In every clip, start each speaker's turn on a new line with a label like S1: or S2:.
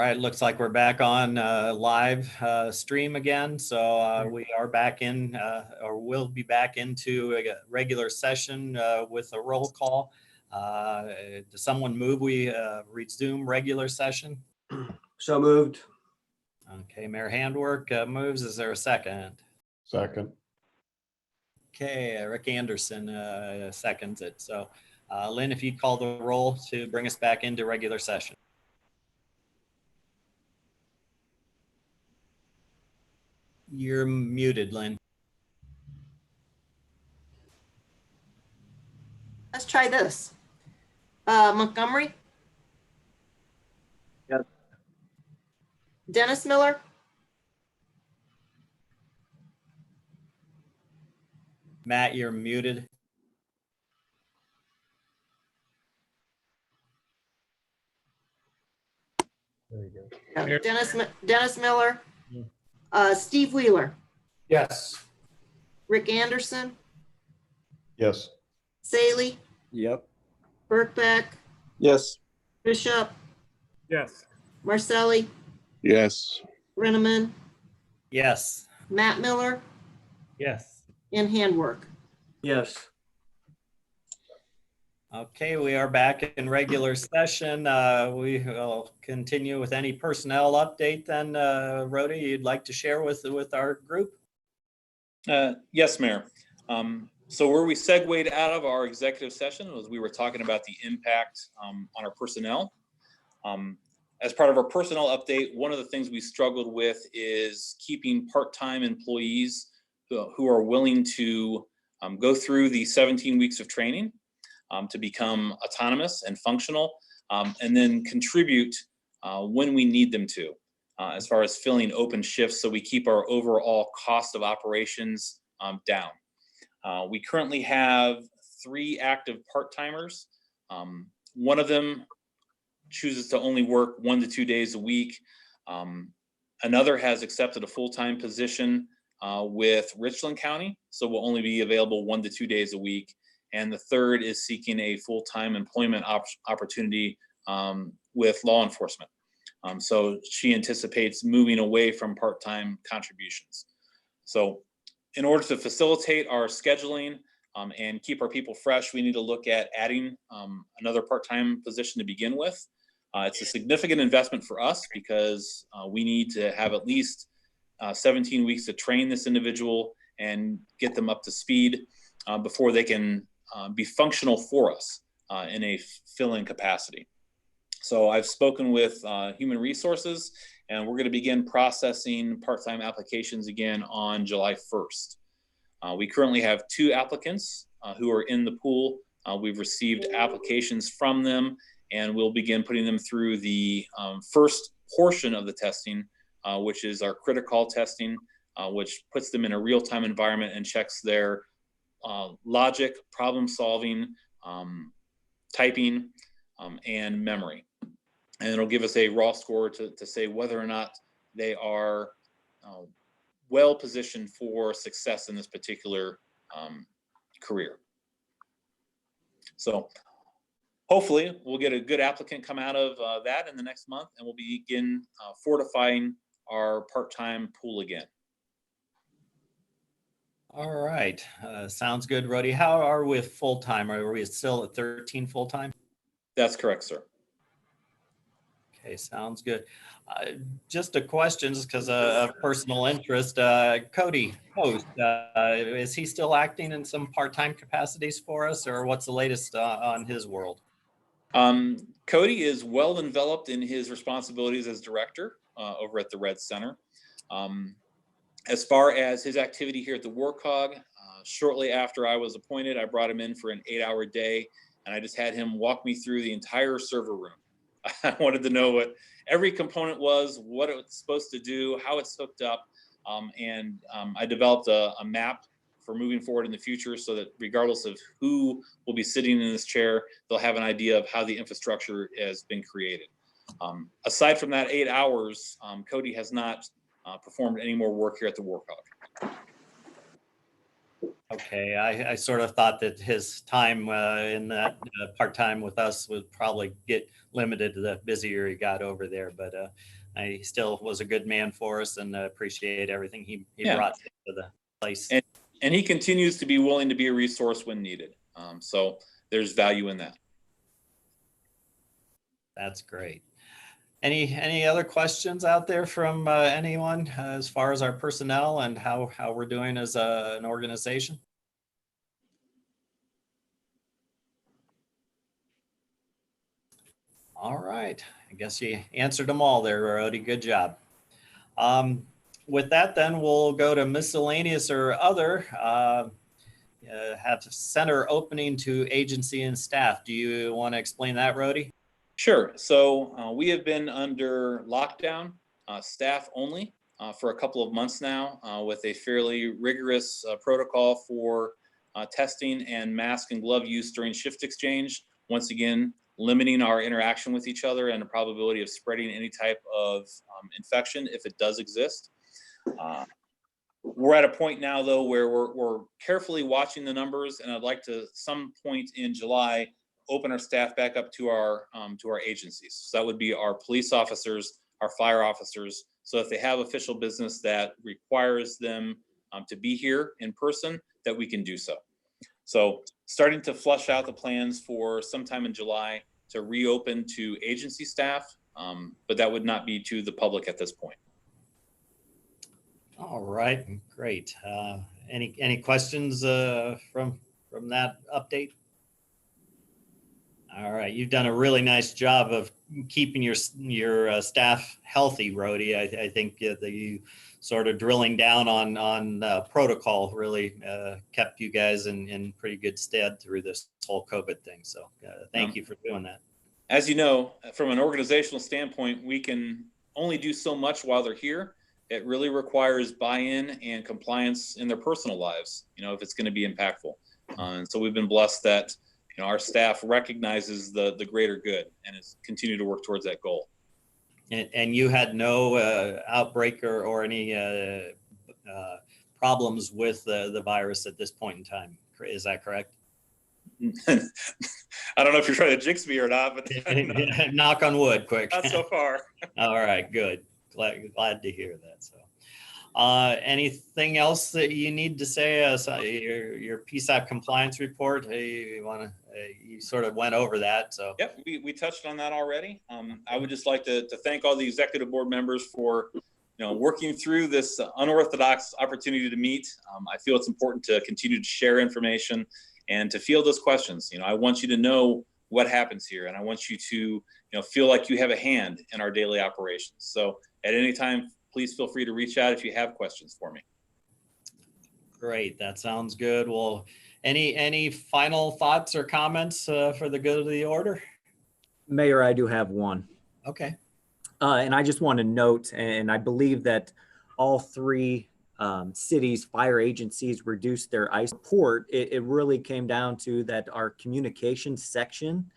S1: right, looks like we're back on live stream again. So we are back in, or will be back into a regular session with a roll call. Does someone move we resume regular session?
S2: So moved.
S1: Okay, Mayor Handwork moves. Is there a second?
S3: Second.
S1: Okay, Rick Anderson seconds it. So Lynn, if you'd call the roll to bring us back into regular session. You're muted, Lynn.
S4: Let's try this. Montgomery?
S2: Yes.
S4: Dennis Miller?
S1: Matt, you're muted.
S3: There you go.
S4: Dennis Miller? Steve Wheeler?
S2: Yes.
S4: Rick Anderson?
S3: Yes.
S4: Saley?
S2: Yep.
S4: Birkbeck?
S2: Yes.
S4: Bishop?
S5: Yes.
S4: Marcelli?
S6: Yes.
S4: Renneman?
S1: Yes.
S4: Matt Miller?
S5: Yes.
S4: And Handwork.
S2: Yes.
S1: Okay, we are back in regular session. We will continue with any personnel update then, Rhoda, you'd like to share with our group?
S7: Yes, Mayor. So where we segued out of our executive session was we were talking about the impact on our personnel. As part of our personnel update, one of the things we struggled with is keeping part-time employees who are willing to go through the 17 weeks of training to become autonomous and functional, and then contribute when we need them to, as far as filling open shifts, so we keep our overall cost of operations down. We currently have 3 active part-timers. One of them chooses to only work 1 to 2 days a week. Another has accepted a full-time position with Richland County, so will only be available 1 to 2 days a week. And the third is seeking a full-time employment opportunity with law enforcement. So she anticipates moving away from part-time contributions. So in order to facilitate our scheduling and keep our people fresh, we need to look at adding another part-time position to begin with. It's a significant investment for us because we need to have at least 17 weeks to train this individual and get them up to speed before they can be functional for us in a fill-in capacity. So I've spoken with Human Resources, and we're going to begin processing part-time applications again on July 1st. We currently have 2 applicants who are in the pool. We've received applications from them, and we'll begin putting them through the first portion of the testing, which is our critical testing, which puts them in a real-time environment and checks their logic, problem solving, typing, and memory. And it'll give us a raw score to say whether or not they are well positioned for success in this particular career. So hopefully we'll get a good applicant come out of that in the next month, and we'll begin fortifying our part-time pool again.
S1: All right, sounds good, Rhodey. How are we with full-time? Are we still at 13 full-time?
S7: That's correct, sir.
S1: Okay, sounds good. Just a question, just because of personal interest. Cody Post, is he still acting in some part-time capacities for us, or what's the latest on his world?
S7: Cody is well enveloped in his responsibilities as director over at the Red Center. As far as his activity here at the Warcog, shortly after I was appointed, I brought him in for an 8-hour day, and I just had him walk me through the entire server room. I wanted to know what every component was, what it was supposed to do, how it's hooked up, and I developed a map for moving forward in the future so that regardless of who will be sitting in this chair, they'll have an idea of how the infrastructure has been created. Aside from that 8 hours, Cody has not performed any more work here at the Warcog.
S1: Okay, I sort of thought that his time in that part-time with us would probably get limited the busier he got over there, but he still was a good man for us, and appreciate everything he
S7: Yeah.
S1: brought to the place.
S7: And he continues to be willing to be a resource when needed. So there's value in that.
S1: That's great. Any other questions out there from anyone as far as our personnel and how we're doing as an organization? All right. I guess you answered them all there, Rody. Good job. With that, then we'll go to miscellaneous or other. Have center opening to agency and staff. Do you want to explain that, Rody?
S7: Sure. So we have been under lockdown, staff only, for a couple of months now, with a fairly rigorous protocol for testing and mask and glove use during shift exchange. Once again, limiting our interaction with each other and the probability of spreading any type of infection if it does exist. We're at a point now, though, where we're carefully watching the numbers, and I'd like to, some point in July, open our staff back up to our agencies. So that would be our police officers, our fire officers. So if they have official business that requires them to be here in person, that we can do so. So starting to flush out the plans for sometime in July to reopen to agency staff, but that would not be to the public at this point.
S1: All right, great. Any questions from that update? All right, you've done a really nice job of keeping your staff healthy, Rody. I think that you sort of drilling down on protocol really kept you guys in pretty good stead through this whole COVID thing. So thank you for doing that.
S7: As you know, from an organizational standpoint, we can only do so much while they're here. It really requires buy-in and compliance in their personal lives, if it's going to be impactful. And so we've been blessed that our staff recognizes the greater good and has continued to work towards that goal.
S1: And you had no outbreak or any problems with the virus at this point in time. Is that correct?
S7: I don't know if you're trying to jinx me or not, but
S1: knock on wood, quick.
S7: Not so far.
S1: All right, good. Glad to hear that. So, anything else that you need to say? Your PSAP compliance report. You sort of went over that. So
S7: yep, we touched on that already. I would just like to thank all the executive board members for working through this unorthodox opportunity to meet. I feel it's important to continue to share information and to field those questions. I want you to know what happens here, and I want you to feel like you have a hand in our daily operations. So at any time, please feel free to reach out if you have questions for me.
S1: Great, that sounds good. Well, any final thoughts or comments for the good of the order?
S6: Mayor, I do have one.
S1: Okay.
S6: And I just want to note, and I believe that all three cities, fire agencies reduced their ICE report. It really came down to that our communications section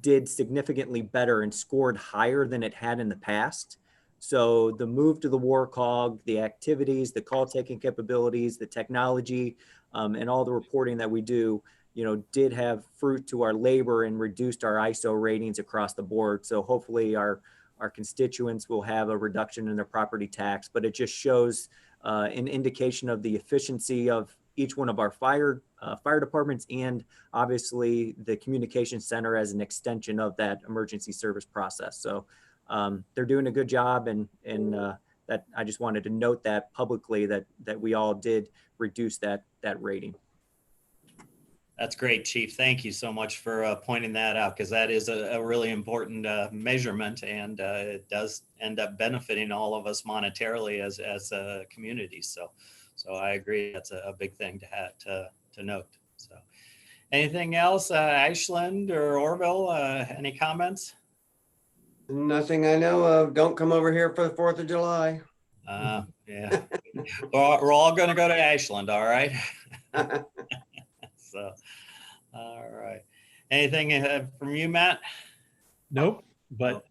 S6: did significantly better and scored higher than it had in the past. So the move to the Warcog, the activities, the call taking capabilities, the technology, and all the reporting that we do, did have fruit to our labor and reduced our ISO ratings across the board. So hopefully our constituents will have a reduction in their property tax, but it just shows an indication of the efficiency of each one of our fire departments, and obviously the communication center as an extension of that emergency service process. So they're doing a good job, and that I just wanted to note that publicly that we all did reduce that rating.
S1: That's great, Chief. Thank you so much for pointing that out, because that is a really important measurement, and it does end up benefiting all of us monetarily as a community. So I agree. That's a big thing to note. So anything else, Ashland or Orville, any comments?
S2: Nothing I know of. Don't come over here for the 4th of July.
S1: Yeah, we're all going to go to Ashland. All right. So, all right. Anything from you, Matt?
S5: Nope. But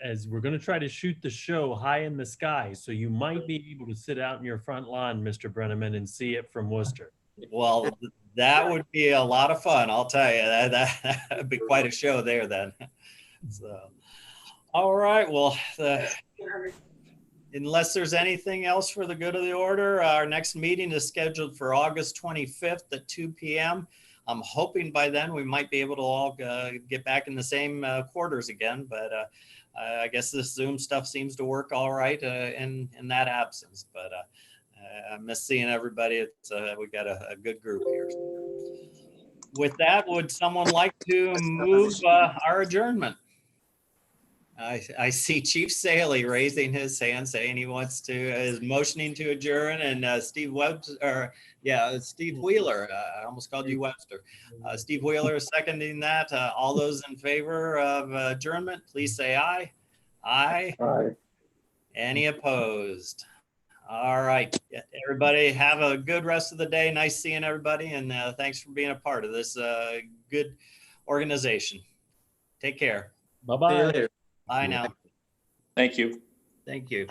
S5: as we're going to try to shoot the show high in the sky, so you might be able to sit out in your front lawn, Mr. Brenneman, and see it from Worcester.
S1: Well, that would be a lot of fun. I'll tell you that would be quite a show there then. So, All right, well, unless there's anything else for the good of the order, our next meeting is scheduled for August 25th at 2 p.m. I'm hoping by then we might be able to all get back in the same quarters again, but I guess this Zoom stuff seems to work all right in that absence. But I miss seeing everybody. We got a good group here. With that, would someone like to move our adjournment? I see Chief Saley raising his hand, saying he wants to, is motioning to adjourn, and Steve Steve Wheeler, I almost called you Webster. Steve Wheeler is seconding that. All those in favor of adjournment, please say aye. Aye.
S2: Aye.
S1: Any opposed? All right, everybody have a good rest of the day. Nice seeing everybody, and thanks for being a part of this good organization. Take care.
S2: See you
S5: Bye-bye.
S2: later.
S1: Bye now.
S7: Thank you.
S1: Thank you.